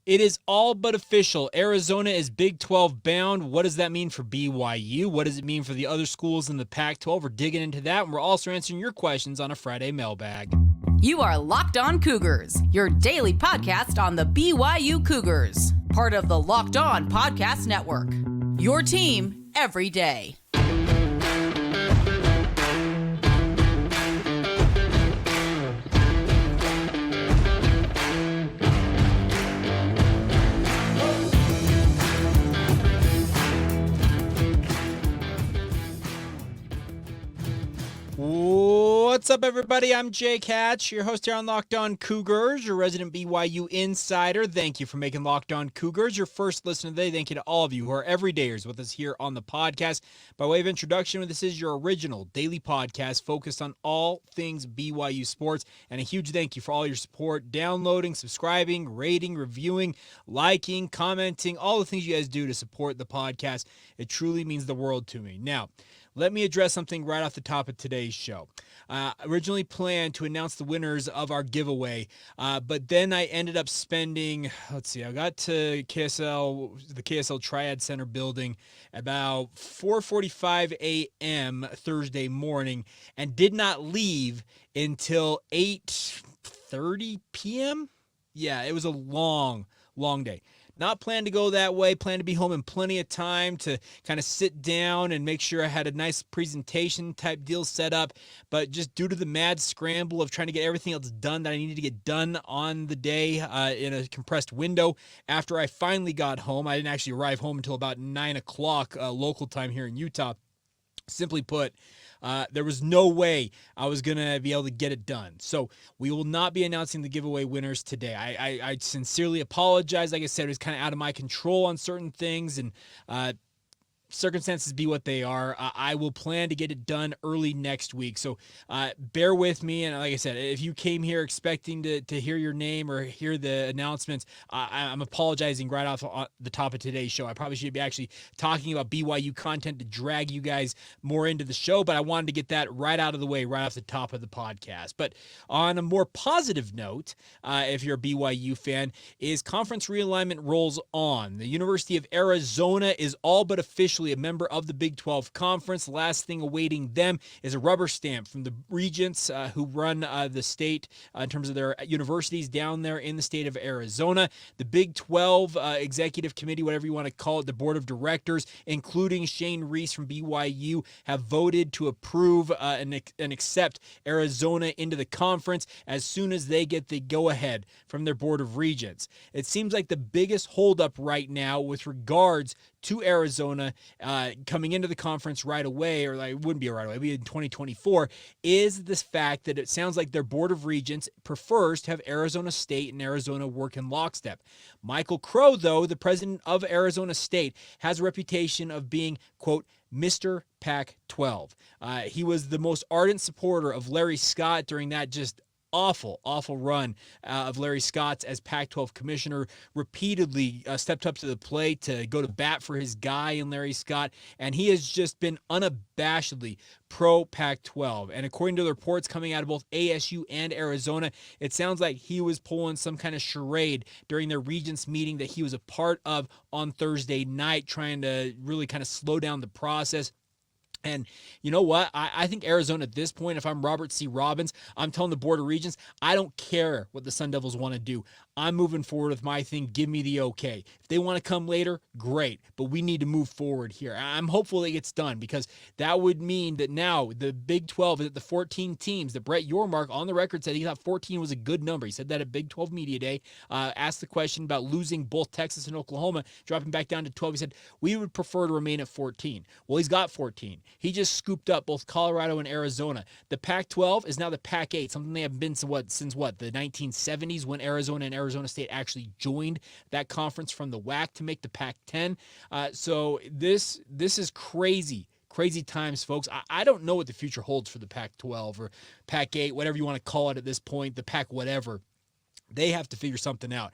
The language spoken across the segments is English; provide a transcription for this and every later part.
It is all but official. Arizona is Big 12 bound. What does that mean for BYU? What does it mean for the other schools in the Pac-12? We're digging into that, and we're also answering your questions on a Friday mailbag. You are Locked On Cougars, your daily podcast on the BYU Cougars, part of the Locked On Podcast Network. Your team every day. What's up, everybody? I'm Jake Hatch, your host here on Locked On Cougars, your resident BYU insider. Thank you for making Locked On Cougars your first listen today. Thank you to all of you who are everydayers with us here on the podcast. By way of introduction, this is your original daily podcast focused on all things BYU sports. And a huge thank you for all your support, downloading, subscribing, rating, reviewing, liking, commenting, all the things you guys do to support the podcast. It truly means the world to me. Now, let me address something right off the top of today's show. Originally planned to announce the winners of our giveaway, but then I ended up spending, I got to the KSL Triad Center building about 4:45 a.m. Thursday morning and did not leave until 8:30 p.m. Yeah, it was a long day. Not planned to go that way, planned to be home in plenty of time to kind of sit down and make sure I had a nice presentation type deal set up. But just due to the mad scramble of trying to get everything else done that I needed to get done on the day in a compressed window, after I finally got home, I didn't actually arrive home until about 9 o'clock local time here in Utah. Simply put, there was no way I was going to be able to get it done. So we will not be announcing the giveaway winners today. I sincerely apologize. Like I said, it was kind of out of my control on certain things, and circumstances be what they are. I will plan to get it done early next week. So bear with me. And like I said, if you came here expecting to hear your name or hear the announcements, I'm apologizing right off the top of today's show. I probably should be actually talking about BYU content to drag you guys more into the show, but I wanted to get that right out of the way, right off the top of the podcast. But on a more positive note, if you're a BYU fan, is conference realignment rolls on. The University of Arizona is all but officially a member of the Big 12 Conference. The last thing awaiting them is a rubber stamp from the regents who run the state in terms of their universities down there in the state of Arizona. The Big 12 Executive Committee, whatever you want to call it, the Board of Directors, including Shane Reese from BYU, have voted to approve and accept Arizona into the conference as soon as they get the go-ahead from their Board of Regents. It seems like the biggest holdup right now with regards to Arizona coming into the conference right away, or like it wouldn't be right away, it'd be in 2024, is this fact that it sounds like their Board of Regents prefers to have Arizona State and Arizona work in lockstep. Michael Crow, though, the president of Arizona State, has a reputation of being, quote, Mr. Pac-12. He was the most ardent supporter of Larry Scott during that just awful run of Larry Scott's as Pac-12 commissioner, repeatedly stepped up to the plate to go to bat for his guy in Larry Scott, and he has just been unabashedly pro-Pac-12. And according to the reports coming out of both ASU and Arizona, it sounds like he was pulling some kind of charade during their Regents meeting that he was a part of on Thursday night, trying to really kind of slow down the process. And you know what? I think Arizona at this point, if I'm Robert C. Robbins, I'm telling the Board of Regents, I don't care what the Sun Devils want to do. I'm moving forward with my thing. Give me the okay. If they want to come later, great. But we need to move forward here. I'm hopeful it gets done, because that would mean that now the Big 12 is at the 14 teams that Brett Yormark on the record said he thought 14 was a good number. He said that at Big 12 Media Day, asked the question about losing both Texas and Oklahoma, dropping back down to 12. He said, we would prefer to remain at 14. Well, he's got 14. He just scooped up both Colorado and Arizona. The Pac-12 is now the Pac-8, something they have been since the 1970s, when Arizona and Arizona State actually joined that conference from the WAC to make the Pac-10. So this is crazy times, folks. I don't know what the future holds for the Pac-12 or Pac-8, whatever you want to call it at this point, the Pac whatever. They have to figure something out.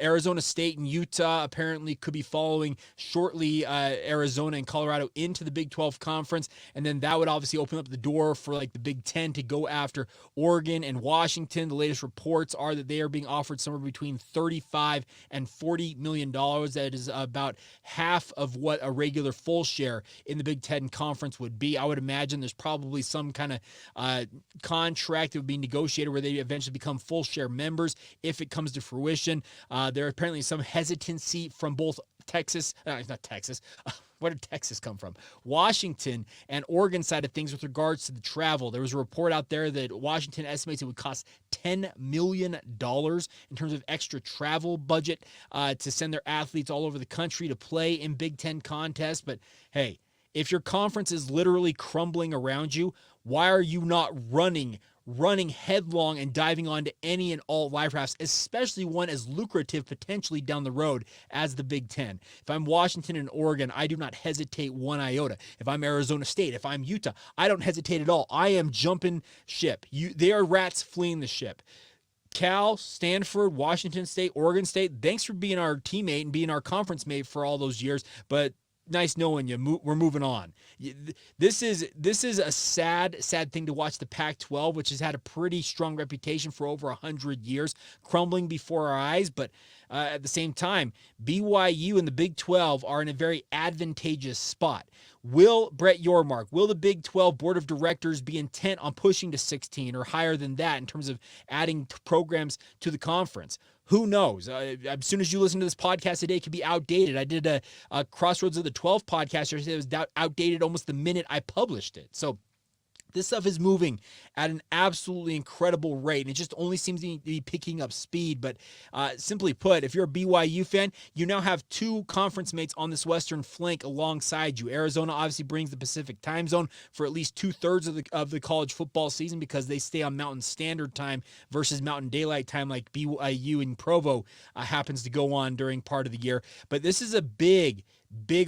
Arizona State and Utah apparently could be following shortly Arizona and Colorado into the Big 12 conference, and then that would obviously open up the door for like the Big 10 to go after Oregon and Washington. The latest reports are that they are being offered somewhere between $35 and $40 million. That is about half of what a regular full share in the Big 10 conference would be. I would imagine there's probably some kind of contract that would be negotiated where they eventually become full share members if it comes to fruition. There are apparently some hesitancy from both Texas, not Texas, where did Texas come from? Washington and Oregon side of things with regards to the travel. There was a report out there that Washington estimates it would cost $10 million in terms of extra travel budget to send their athletes all over the country to play in Big Ten contests. But hey, if your conference is literally crumbling around you, why are you not running headlong and diving onto any and all live drafts, especially one as lucrative potentially down the road as the Big Ten? If I'm Washington and Oregon, I do not hesitate one iota. If I'm Arizona State, if I'm Utah, I don't hesitate at all. I am jumping ship. They are rats fleeing the ship. Cal, Stanford, Washington State, Oregon State, thanks for being our teammate and being our conference mate for all those years, but nice knowing you. We're moving on. This is a sad thing to watch the Pac-12, which has had a pretty strong reputation for over 100 years, crumbling before our eyes. But at the same time, BYU and the Big 12 are in a very advantageous spot. Will Brett Yormark, will the Big 12 Board of Directors be intent on pushing to 16 or higher than that in terms of adding programs to the conference? Who knows? As soon as you listen to this podcast today, it could be outdated. I did a Crossroads of the 12 podcast yesterday. It was outdated almost the minute I published it. So this stuff is moving at an absolutely incredible rate, and it just only seems to be picking up speed. But simply put, if you're a BYU fan, you now have two conference mates on this western flank alongside you. Arizona obviously brings the Pacific time zone for at least 2/3 of the college football season because they stay on Mountain Standard Time versus Mountain Daylight Time like BYU in Provo happens to go on during part of the year. But this is a big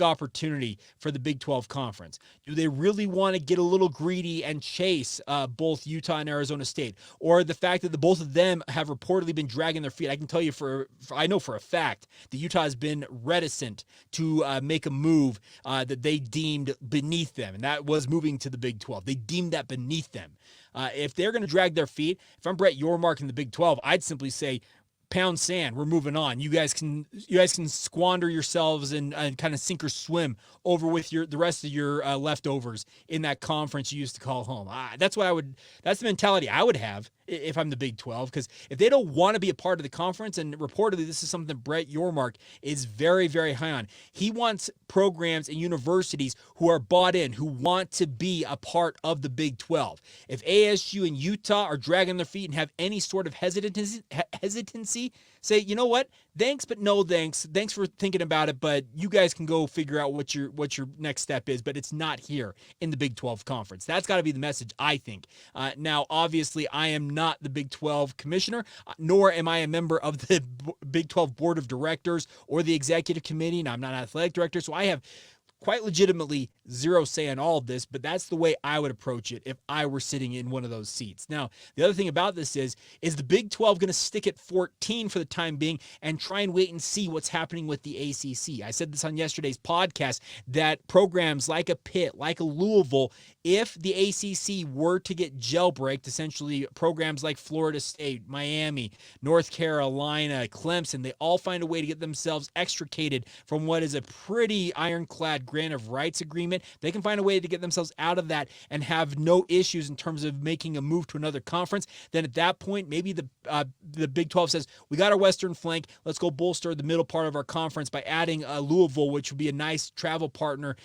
opportunity for the Big 12 conference. Do they really want to get a little greedy and chase both Utah and Arizona State? Or the fact that the both of them have reportedly been dragging their feet? I can tell you I know for a fact that Utah has been reticent to make a move that they deemed beneath them, and that was moving to the Big 12. They deemed that beneath them. If they're going to drag their feet, if I'm Brett Yormark in the Big 12, I'd simply say, pound sand, we're moving on. You guys can squander yourselves and kind of sink or swim over with the rest of your leftovers in that conference you used to call home. That's the mentality I would have if I'm the Big 12, because if they don't want to be a part of the conference, and reportedly this is something that Brett Yormark is very, very high on, he wants programs and universities who are bought in, who want to be a part of the Big 12. If ASU and Utah are dragging their feet and have any sort of hesitancy, say, you know what? Thanks, but no thanks. Thanks for thinking about it, but you guys can go figure out what your next step is, but it's not here in the Big 12 conference. That's got to be the message, I think. Now, obviously, I am not the Big 12 commissioner, nor am I a member of the Big 12 Board of Directors or the Executive Committee, and I'm not an athletic director, so I have quite legitimately zero say on all of this, but that's the way I would approach it if I were sitting in one of those seats. Now, the other thing about this is the Big 12 going to stick at 14 for the time being and try and wait and see what's happening with the ACC? I said this on yesterday's podcast, that programs like a Pitt, like a Louisville, if the ACC were to get jailbreaked, essentially programs like Florida State, Miami, North Carolina, Clemson, they all find a way to get themselves extricated from what is a pretty ironclad grant of rights agreement. They can find a way to get themselves out of that and have no issues in terms of making a move to another conference. Then at that point, maybe the Big 12 says, we got our western flank, let's go bolster the middle part of our conference by adding Louisville, which would be a nice travel partner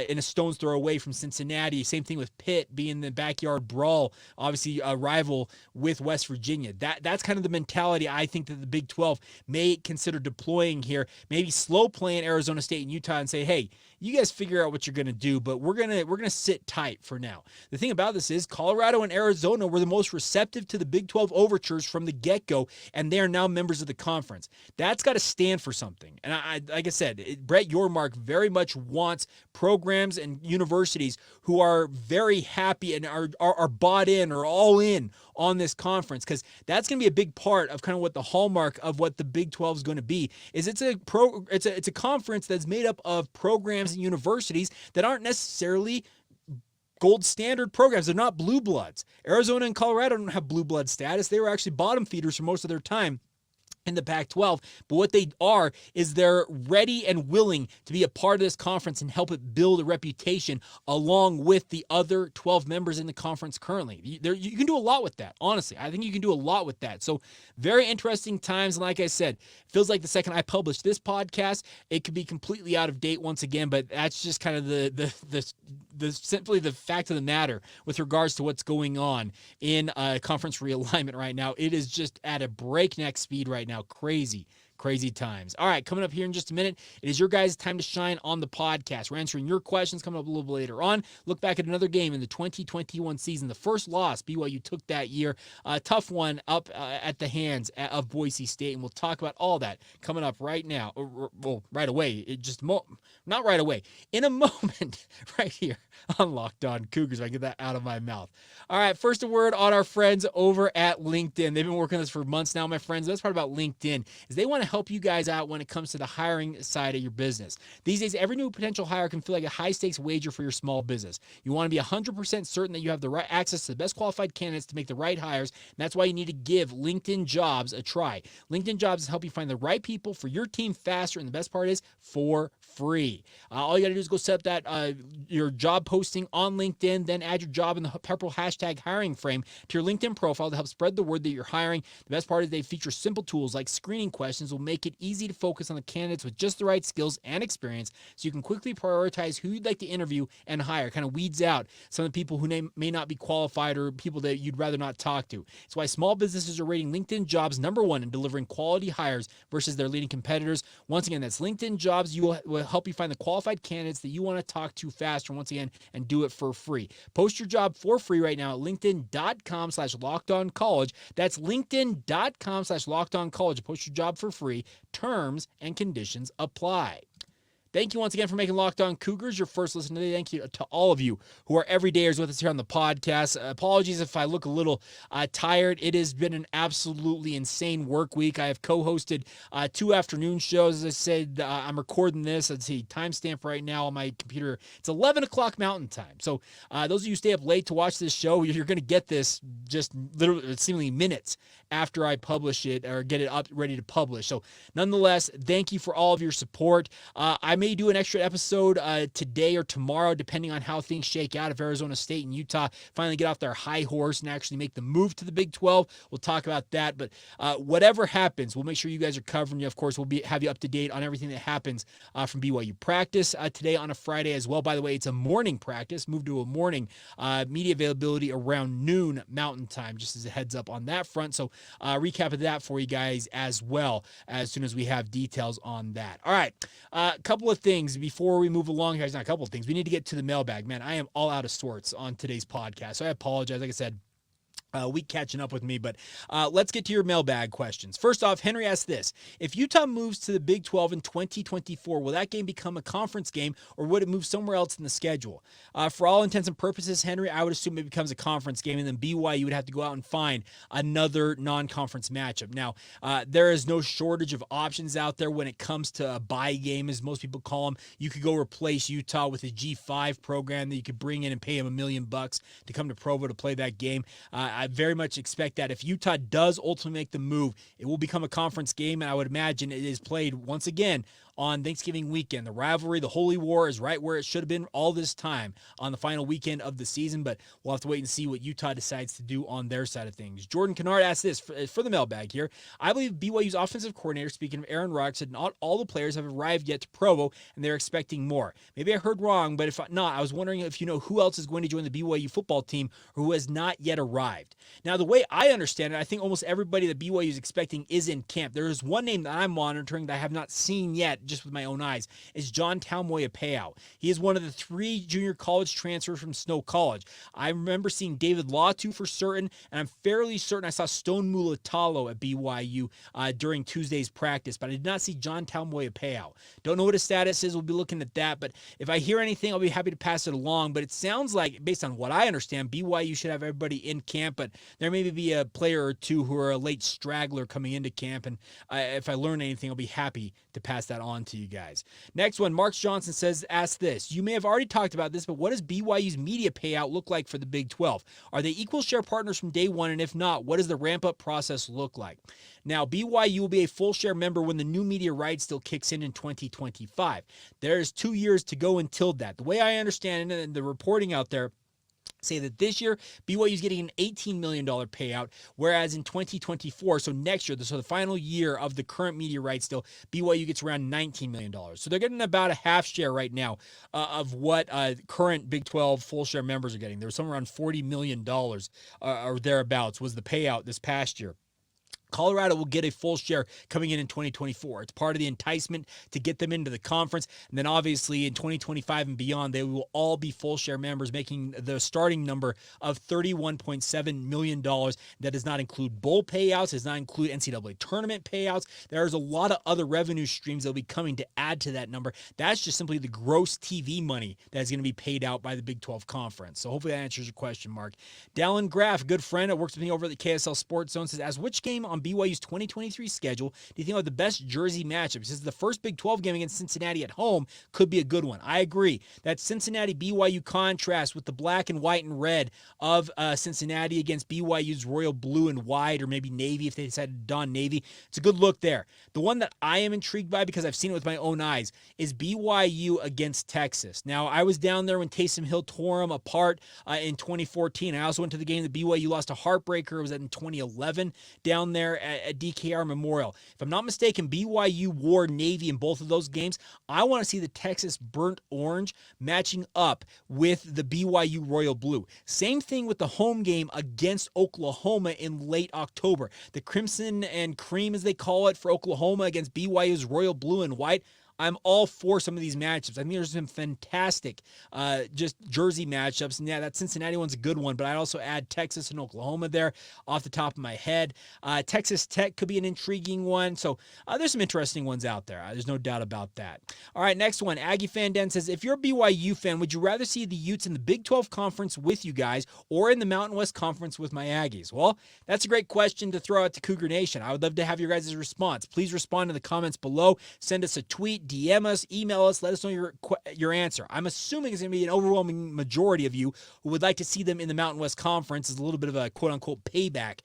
in a stone's throw away from Cincinnati. Same thing with Pitt being the backyard brawl, obviously a rival with West Virginia. That's kind of the mentality I think that the Big 12 may consider deploying here. Maybe slow playing Arizona State and Utah and say, hey, you guys figure out what you're going to do, but we're going to sit tight for now. The thing about this is Colorado and Arizona were the most receptive to the Big 12 overtures from the get-go, and they are now members of the conference. That's got to stand for something. And like I said, Brett Yormark very much wants programs and universities who are very happy and are bought in or all in on this conference, because that's going to be a big part of kind of what the hallmark of what the Big 12 is going to be. Is it's a conference that's made up of programs and universities that aren't necessarily gold standard programs. They're not blue bloods. Arizona and Colorado don't have blue blood status. They were actually bottom feeders for most of their time in the Pac-12, but what they are is they're ready and willing to be a part of this conference and help it build a reputation along with the other 12 members in the conference currently. You can do a lot with that, honestly. I think you can do a lot with that. So very interesting times, and like I said, feels like the second I publish this podcast, it could be completely out of date once again, but that's just kind of the simply the fact of the matter with regards to what's going on in conference realignment right now. It is just at a breakneck speed right now. Crazy times. All right, coming up here in just a minute, it is your guys' time to shine on the podcast. We're answering your questions coming up a little bit later on. Look back at another game in the 2021 season. The first loss BYU took that year. A tough one up at the hands of Boise State, and we'll talk about all that coming up right now. Well, right away. Not right away. In a moment, right here on Locked On Cougars, if I get that out of my mouth. All right, first a word on our friends over at LinkedIn. They've been working on this for months now, my friends. The best part about LinkedIn is they want to help you guys out when it comes to the hiring side of your business. These days, every new potential hire can feel like a high-stakes wager for your small business. You want to be 100% certain that you have the right access to the best qualified candidates to make the right hires, and that's why you need to give LinkedIn Jobs a try. LinkedIn Jobs help you find the right people for your team faster, and the best part is for free. All you got to do is go set up that your job posting on LinkedIn, then add your job in the purple hashtag hiring frame to your LinkedIn profile to help spread the word that you're hiring. The best part is they feature simple tools like screening questions will make it easy to focus on the candidates with just the right skills and experience, so you can quickly prioritize who you'd like to interview and hire. Kind of weeds out some of the people who may not be qualified or people that you'd rather not talk to. It's why small businesses are rating LinkedIn Jobs #1 in delivering quality hires versus their leading competitors. Once again, that's LinkedIn Jobs. Will help you find the qualified candidates that you want to talk to faster, once again, and do it for free. Post your job for free right now at linkedin.com/lockedoncollege. That's linkedin.com/lockedoncollege. Post your job for free. Terms and conditions apply. Thank you once again for making Locked On Cougars your first listen today. Thank you to all of you who are everydayers with us here on the podcast. Apologies if I look a little tired. It has been an absolutely insane work week. I have co-hosted 2 afternoon shows. As I said, I'm recording this. Let's see, timestamp right now on my computer. It's 11 o'clock Mountain Time. So those of you who stay up late to watch this show, you're going to get this just literally seemingly minutes after I publish it or get it up ready to publish. So nonetheless, thank you for all of your support. I may do an extra episode today or tomorrow, depending on how things shake out. If Arizona State and Utah finally get off their high horse and actually make the move to the Big 12, we'll talk about that. But whatever happens, we'll make sure you guys are covering you. Of course, we'll have you up to date on everything that happens from BYU practice today on a Friday as well. By the way, it's a morning practice, moved to a morning media availability around noon Mountain Time, just as a heads up on that front. So recap of that for you guys as well as soon as we have details on that. All right, a couple of things before we move along, guys. Not a couple of things. We need to get to the mailbag. Man, I am all out of sorts on today's podcast, so I apologize. Like I said, week catching up with me, but let's get to your mailbag questions. First off, Henry asked this: if Utah moves to the Big 12 in 2024, will that game become a conference game, or would it move somewhere else in the schedule? For all intents and purposes, Henry, I would assume it becomes a conference game, and then BYU would have to go out and find another non-conference matchup. Now, there is no shortage of options out there when it comes to a bye game, as most people call them. You could go replace Utah with a G5 program that you could bring in and pay them $1 million to come to Provo to play that game. I very much expect that if Utah does ultimately make the move, it will become a conference game, and I would imagine it is played once again on Thanksgiving weekend. The rivalry, the Holy War, is right where it should have been all this time on the final weekend of the season, but we'll have to wait and see what Utah decides to do on their side of things. Jordan Kennard asked this for the mailbag here: I believe BYU's offensive coordinator, speaking of Aaron Rodgers, said not all the players have arrived yet to Provo, and they're expecting more. Maybe I heard wrong, but if not, I was wondering if you know who else is going to join the BYU football team or who has not yet arrived. Now, the way I understand it, I think almost everybody that BYU is expecting is in camp. There is one name that I'm monitoring that I have not seen yet just with my own eyes, is John Talmoya payout. He is one of the 3 junior college transfers from Snow College. I remember seeing David Latu for certain, and I'm fairly certain I saw Stone Mulatalo at BYU during Tuesday's practice, but I did not see John Talmoya payout. Don't know what his status is. We'll be looking at that, but if I hear anything, I'll be happy to pass it along. But it sounds like, based on what I understand, BYU should have everybody in camp, but there may be a player or two who are a late straggler coming into camp, and if I learn anything, I'll be happy to pass that on to you guys. Next one, Mark Johnson says, ask this. You may have already talked about this, but what does BYU's media payout look like for the Big 12? Are they equal share partners from day one? And if not, what does the ramp-up process look like? Now, BYU will be a full share member when the new media rights still kicks in 2025. There's 2 years to go until that. The way I understand it, and the reporting out there, say that this year, BYU is getting an $18 million payout, whereas in 2024, so next year, so the final year of the current media rights deal, BYU gets around $19 million. So they're getting about a half share right now of what current Big 12 full share members are getting. There was somewhere around $40 million or thereabouts was the payout this past year. Colorado will get a full share coming in 2024. It's part of the enticement to get them into the conference. And then obviously in 2025 and beyond, they will all be full share members, making the starting number of $31.7 million. That does not include bowl payouts, does not include NCAA tournament payouts. There's a lot of other revenue streams that will be coming to add to that number. That's just simply the gross TV money that is going to be paid out by the Big 12 Conference. So hopefully that answers your question, Mark. Dallin Graff, good friend that works with me over at the KSL Sports Zone, says, as which game on BYU's 2023 schedule do you think are the best Jersey matchups? He says the first Big 12 game against Cincinnati at home could be a good one. I agree. That Cincinnati-BYU contrast with the black and white and red of Cincinnati against BYU's royal blue and white, or maybe navy if they decided to don navy. It's a good look there. The one that I am intrigued by, because I've seen it with my own eyes, is BYU against Texas. Now, I was down there when Taysom Hill tore them apart in 2014. I also went to the game that BYU lost a heartbreaker. It was in 2011 down there at DKR Memorial. If I'm not mistaken, BYU wore navy in both of those games. I want to see the Texas burnt orange matching up with the BYU royal blue. Same thing with the home game against Oklahoma in late October. The crimson and cream, as they call it, for Oklahoma against BYU's royal blue and white. I'm all for some of these matchups. I think there's some fantastic just jersey matchups. And yeah, that Cincinnati one's a good one, but I'd also add Texas and Oklahoma there off the top of my head. Texas Tech could be an intriguing one. So there's some interesting ones out there. There's no doubt about that. All right, next one. Aggie Fan Den says, if you're a BYU fan, would you rather see the Utes in the Big 12 Conference with you guys or in the Mountain West Conference with my Aggies? Well, that's a great question to throw out to Cougar Nation. I would love to have your guys' response. Please respond in the comments below. Send us a tweet, DM us, email us, let us know your answer. I'm assuming it's going to be an overwhelming majority of you who would like to see them in the Mountain West Conference as a little bit of a quote-unquote payback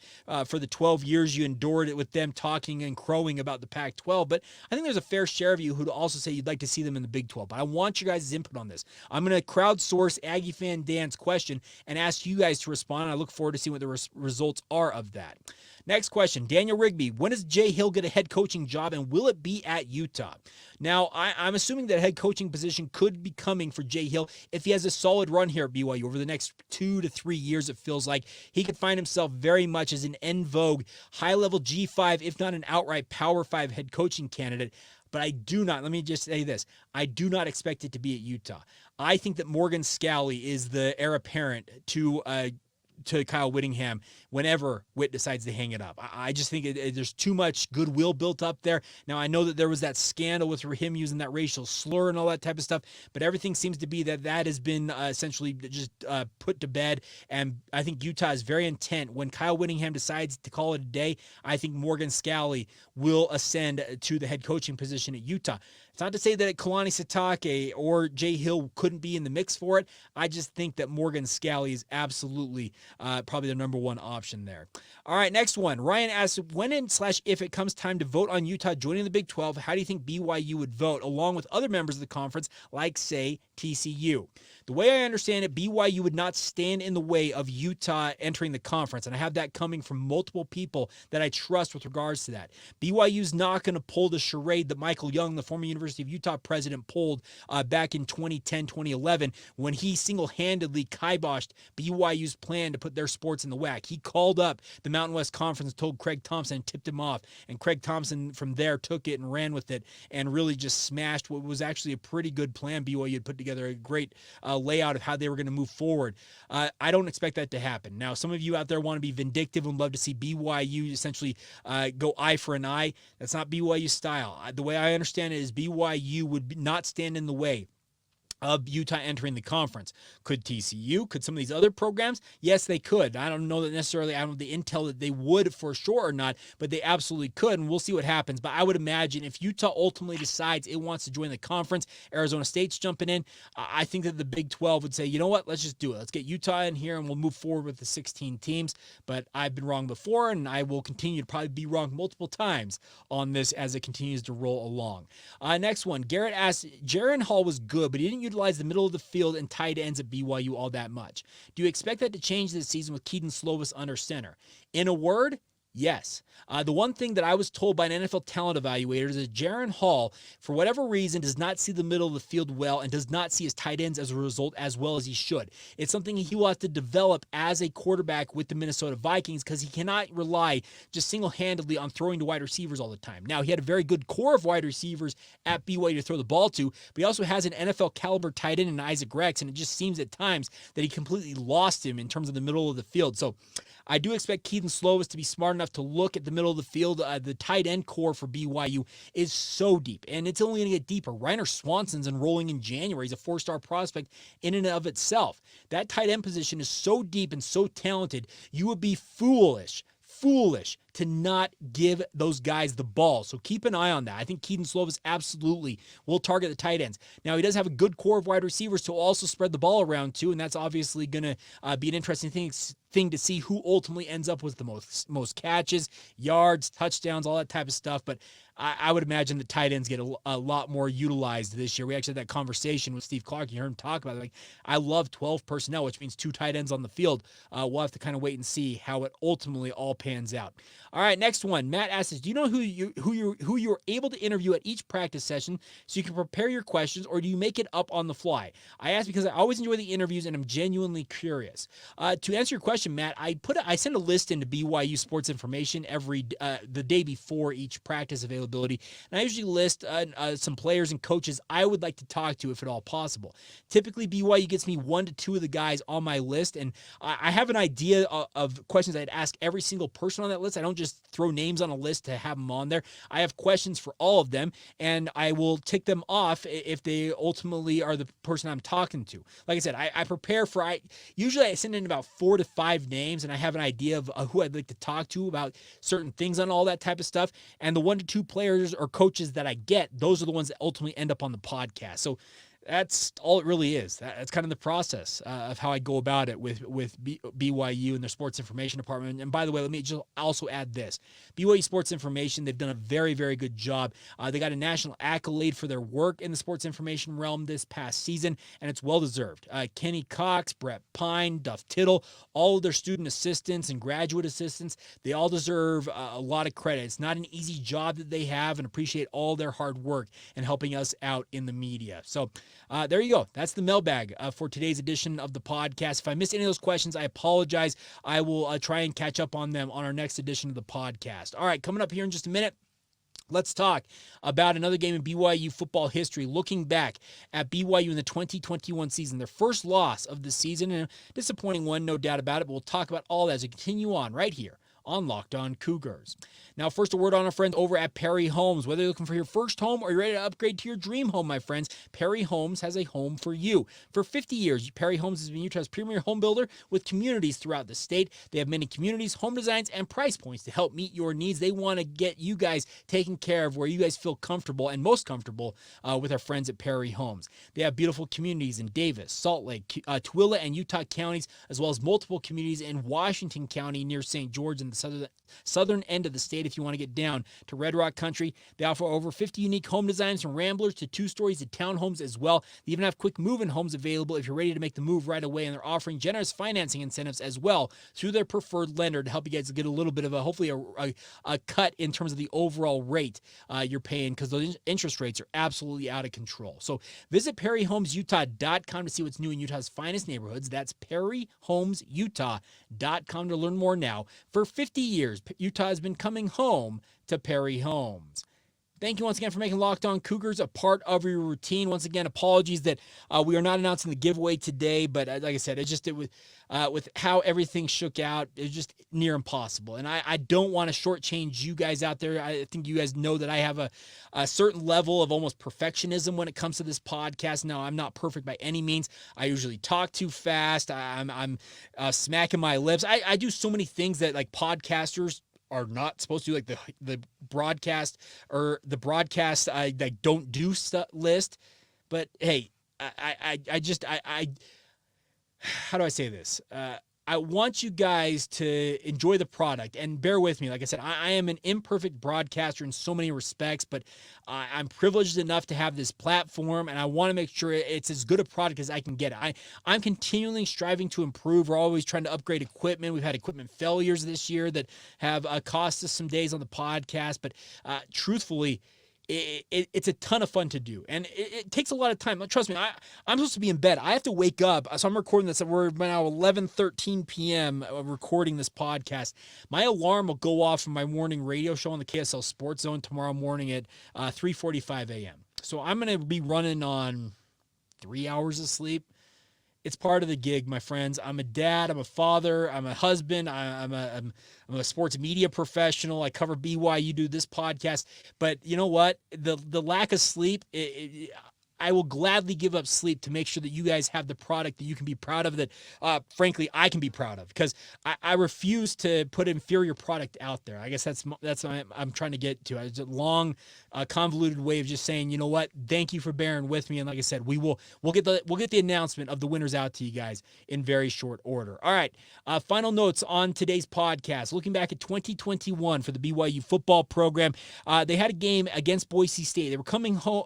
for the 12 years you endured it with them talking and crowing about the Pac-12. But I think there's a fair share of you who'd also say you'd like to see them in the Big 12. But I want your guys' input on this. I'm going to crowdsource Aggie Fan Dan's question and ask you guys to respond. I look forward to seeing what the results are of that. Next question, Daniel Rigby. When does Jay Hill get a head coaching job, and will it be at Utah? Now, I'm assuming that head coaching position could be coming for Jay Hill if he has a solid run here at BYU over the next 2 to 3 years. It feels like he could find himself very much as an en vogue, high-level G5, if not an outright Power 5 head coaching candidate. But I do not, let me just say this, I do not expect it to be at Utah. I think that Morgan Scalley is the heir apparent to Kyle Whittingham whenever Whit decides to hang it up. I just think there's too much goodwill built up there. Now, I know that there was that scandal with him using that racial slur and all that type of stuff, but everything seems to be that has been essentially just put to bed, and I think Utah is very intent. When Kyle Whittingham decides to call it a day, I think Morgan Scalley will ascend to the head coaching position at Utah. It's not to say that Kalani Sitake or Jay Hill couldn't be in the mix for it. I just think that Morgan Scalley is absolutely probably the number one option there. All right, next one. Ryan asks, when and/if it comes time to vote on Utah joining the Big 12, how do you think BYU would vote along with other members of the conference, like, say, TCU? The way I understand it, BYU would not stand in the way of Utah entering the conference, and I have that coming from multiple people that I trust with regards to that. BYU's not going to pull the charade that Michael Young, the former University of Utah president, pulled back in 2010, 2011, when he single-handedly kiboshed BYU's plan to put their sports in the WAC. He called up the Mountain West Conference and told Craig Thompson and tipped him off. And Craig Thompson from there took it and ran with it and really just smashed what was actually a pretty good plan. BYU had put together a great layout of how they were going to move forward. I don't expect that to happen. Now, some of you out there want to be vindictive and love to see BYU essentially go eye for an eye. That's not BYU style. The way I understand it is BYU would not stand in the way of Utah entering the conference. Could TCU? Could some of these other programs? Yes, they could. I don't know that necessarily, I don't have the intel that they would for sure or not, but they absolutely could, and we'll see what happens. But I would imagine if Utah ultimately decides it wants to join the conference, Arizona State's jumping in, I think that the Big 12 would say, you know what, let's just do it. Let's get Utah in here, and we'll move forward with the 16 teams. But I've been wrong before, and I will continue to probably be wrong multiple times on this as it continues to roll along. Next one, Garrett asks, Jaron Hall was good, but he didn't utilize the middle of the field and tight ends at BYU all that much. Do you expect that to change this season with Keaton Slovis under center? In a word, yes. The one thing that I was told by an NFL talent evaluator is that Jaron Hall, for whatever reason, does not see the middle of the field well and does not see his tight ends as a result as well as he should. It's something he will have to develop as a quarterback with the Minnesota Vikings because he cannot rely just single-handedly on throwing to wide receivers all the time. Now, he had a very good core of wide receivers at BYU to throw the ball to, but he also has an NFL caliber tight end in Isaac Rex, and it just seems at times that he completely lost him in terms of the middle of the field. So I do expect Keaton Slovis to be smart enough to look at the middle of the field. The tight end core for BYU is so deep, and it's only going to get deeper. Reiner Swanson's enrolling in January. He's a 4-star prospect in and of itself. That tight end position is so deep and so talented, you would be foolish to not give those guys the ball. So keep an eye on that. I think Keaton Slovis absolutely will target the tight ends. Now, he does have a good core of wide receivers to also spread the ball around too, and that's obviously going to be an interesting thing to see who ultimately ends up with the most catches, yards, touchdowns, all that type of stuff. But I would imagine the tight ends get a lot more utilized this year. We actually had that conversation with Steve Clark. You heard him talk about it. Like, I love 12 personnel, which means 2 tight ends on the field. We'll have to kind of wait and see how it ultimately all pans out. All right, next one. Matt asks, do you know who you're able to interview at each practice session so you can prepare your questions, or do you make it up on the fly? I ask because I always enjoy the interviews and I'm genuinely curious. To answer your question, Matt, I send a list into BYU Sports Information the day before each practice availability, and I usually list some players and coaches I would like to talk to if at all possible. Typically, BYU gets me 1 to 2 of the guys on my list, and I have an idea of questions I'd ask every single person on that list. I don't just throw names on a list to have them on there. I have questions for all of them, and I will tick them off if they ultimately are the person I'm talking to. Like I said, I prepare for, usually I send in about 4 to 5 names, and I have an idea of who I'd like to talk to about certain things on all that type of stuff. And the 1 to 2 players or coaches that I get, those are the ones that ultimately end up on the podcast. So that's all it really is. That's kind of the process of how I go about it with BYU and their sports information department. And by the way, let me just also add this. BYU Sports Information, they've done a very, very good job. They got a national accolade for their work in the sports information realm this past season, and it's well-deserved. Kenny Cox, Brett Pine, Duff Tittle, all of their student assistants and graduate assistants, they all deserve a lot of credit. It's not an easy job that they have, and appreciate all their hard work and helping us out in the media. So there you go. That's the mailbag for today's edition of the podcast. If I missed any of those questions, I apologize. I will try and catch up on them on our next edition of the podcast. All right, coming up here in just a minute, let's talk about another game in BYU football history, looking back at BYU in the 2021 season, their first loss of the season, and a disappointing one, no doubt about it, but we'll talk about all that as we continue on right here on Locked On Cougars. Now, first, a word on our friends over at Perry Homes. Whether you're looking for your first home or you're ready to upgrade to your dream home, my friends, Perry Homes has a home for you. For 50 years, Perry Homes has been Utah's premier home builder with communities throughout the state. They have many communities, home designs, and price points to help meet your needs. They want to get you guys taken care of where you guys feel comfortable and most comfortable with our friends at Perry Homes. They have beautiful communities in Davis, Salt Lake, Tooele, and Utah counties, as well as multiple communities in Washington County near St. George and the southern end of the state if you want to get down to Red Rock Country. They offer over 50 unique home designs from ramblers to 2 stories to townhomes as well. They even have quick move-in homes available if you're ready to make the move right away, and they're offering generous financing incentives as well through their preferred lender to help you guys get a little bit of hopefully a cut in terms of the overall rate you're paying, because those interest rates are absolutely out of control. So visit PerryHomesUtah.com to see what's new in Utah's finest neighborhoods. That's PerryHomesUtah.com to learn more now. For 50 years, Utah has been coming home to Perry Homes. Thank you once again for making Locked On Cougars a part of your routine. Once again, apologies that we are not announcing the giveaway today, but like I said, it was with how everything shook out, it was just near impossible. And I don't want to shortchange you guys out there. I think you guys know that I have a certain level of almost perfectionism when it comes to this podcast. Now, I'm not perfect by any means. I usually talk too fast. I'm smacking my lips. I do so many things that like podcasters are not supposed to do, like the broadcast or the broadcast I don't do list. But hey, I how do I say this? I want you guys to enjoy the product, and bear with me. Like I said, I am an imperfect broadcaster in so many respects, but I'm privileged enough to have this platform, and I want to make sure it's as good a product as I can get. I'm continually striving to improve. We're always trying to upgrade equipment. We've had equipment failures this year that have cost us some days on the podcast, but truthfully, it's a ton of fun to do, and it takes a lot of time. Trust me, I'm supposed to be in bed. I have to wake up, so I'm recording this. We're now 11:13 p.m. Recording this podcast. My alarm will go off from my morning radio show on the KSL Sports Zone tomorrow morning at 3:45 a.m. So I'm going to be running on 3 hours of sleep. It's part of the gig, my friends. I'm a dad. I'm a father. I'm a husband. I'm a sports media professional. I cover BYU, do this podcast. But you know what? The lack of sleep, I will gladly give up sleep to make sure that you guys have the product that you can be proud of, that frankly I can be proud of, because I refuse to put inferior product out there. I guess that's what I'm trying to get to. It's a long, convoluted way of just saying, you know what? Thank you for bearing with me. And like I said, we'll get the announcement of the winners out to you guys in very short order. All right. Final notes on today's podcast. Looking back at 2021 for the BYU football program, they had a game against Boise State. They were coming home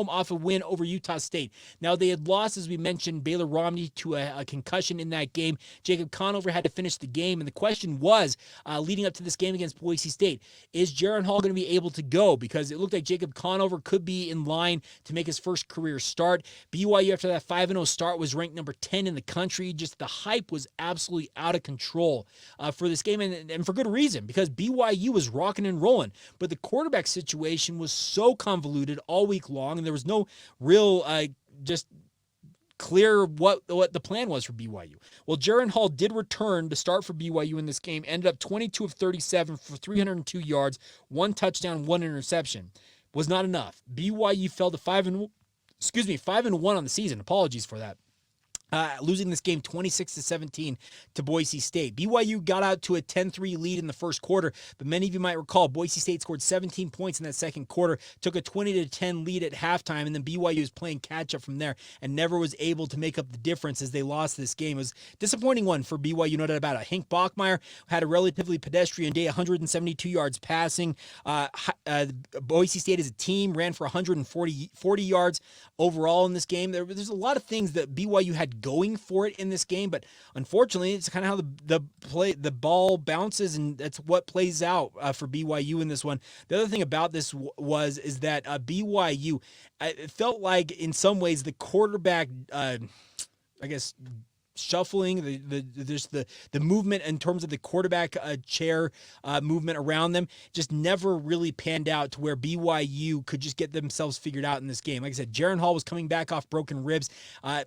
off a win over Utah State. Now, they had lost, as we mentioned, Baylor Romney to a concussion in that game. Jacob Conover had to finish the game, and the question was, leading up to this game against Boise State, is Jaron Hall going to be able to go? Because it looked like Jacob Conover could be in line to make his first career start. BYU, after that 5-0 start, was ranked number 10 in the country. Just the hype was absolutely out of control for this game, and for good reason, because BYU was rocking and rolling. But the quarterback situation was so convoluted all week long, and there was no real just clear what the plan was for BYU. Well, Jaron Hall did return to start for BYU in this game, ended up 22 of 37 for 302 yards, 1 touchdown, 1 interception. Was not enough. BYU fell to 5-1 on the season. Apologies for that. Losing this game 26-17 to Boise State. BYU got out to a 10-3 lead in the first quarter, but many of you might recall Boise State scored 17 points in that second quarter, took a 20-10 lead at halftime, and then BYU was playing catch-up from there and never was able to make up the difference as they lost this game. It was a disappointing one for BYU, no doubt about it. Hank Bachmeier had a relatively pedestrian day, 172 yards passing. Boise State as a team ran for 140 yards overall in this game. There's a lot of things that BYU had going for it in this game, but unfortunately it's kind of how the ball bounces, and that's what plays out for BYU in this one. The other thing about this is that BYU, it felt like in some ways the quarterback shuffling, the movement in terms of the quarterback chair movement around them just never really panned out to where BYU could just get themselves figured out in this game. Like I said, Jaron Hall was coming back off broken ribs,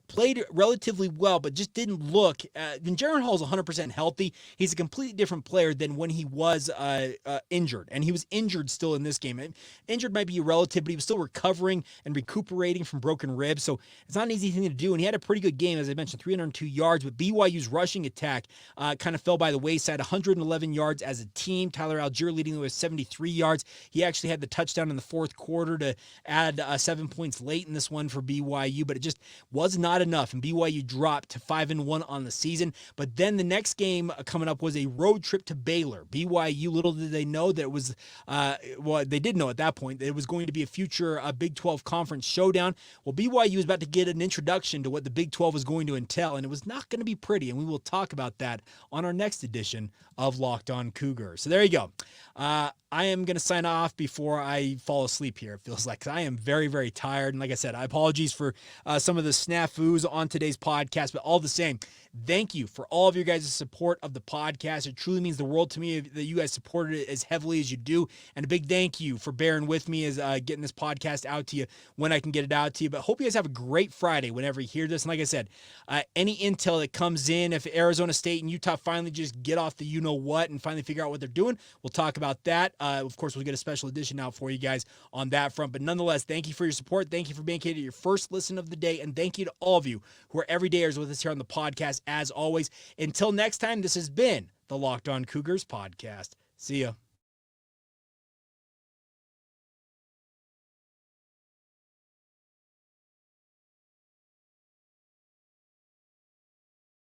played relatively well, but just didn't look. When Jaron Hall is 100% healthy, he's a completely different player than when he was injured, and he was injured still in this game. Injured might be relative, but he was still recovering and recuperating from broken ribs, so it's not an easy thing to do, and he had a pretty good game, as I mentioned, 302 yards. yards, but BYU's rushing attack kind of fell by the wayside. 111 yards as a team. Tyler Algier leading with 73 yards. He actually had the touchdown in the fourth quarter to add 7 points late in this one for BYU, but it just was not enough, and BYU dropped to 5-1 on the season. But then the next game coming up was a road trip to Baylor. BYU, little did they know that it was, well, they did know at that point that it was going to be a future Big 12 conference showdown. Well, BYU is about to get an introduction to what the Big 12 is going to entail, and it was not going to be pretty, and we will talk about that on our next edition of Locked On Cougars. So there you go. I am going to sign off before I fall asleep here, it feels like, 'cause I am very, very tired. And like I said, I apologize for some of the snafus on today's podcast, but all the same, thank you for all of your guys' support of the podcast. It truly means the world to me that you guys supported it as heavily as you do. And a big thank you for bearing with me as getting this podcast out to you when I can get it out to you. But hope you guys have a great Friday whenever you hear this. And like I said, any intel that comes in, if Arizona State and Utah finally just get off the you-know-what and finally figure out what they're doing, we'll talk about that. Of course, we'll get a special edition out for you guys on that front. But nonetheless, thank you for your support. Thank you for making it your first listen of the day. And thank you to all of you who are everydayers with us here on the podcast, as always. Until next time, this has been the Locked On Cougars podcast. See ya.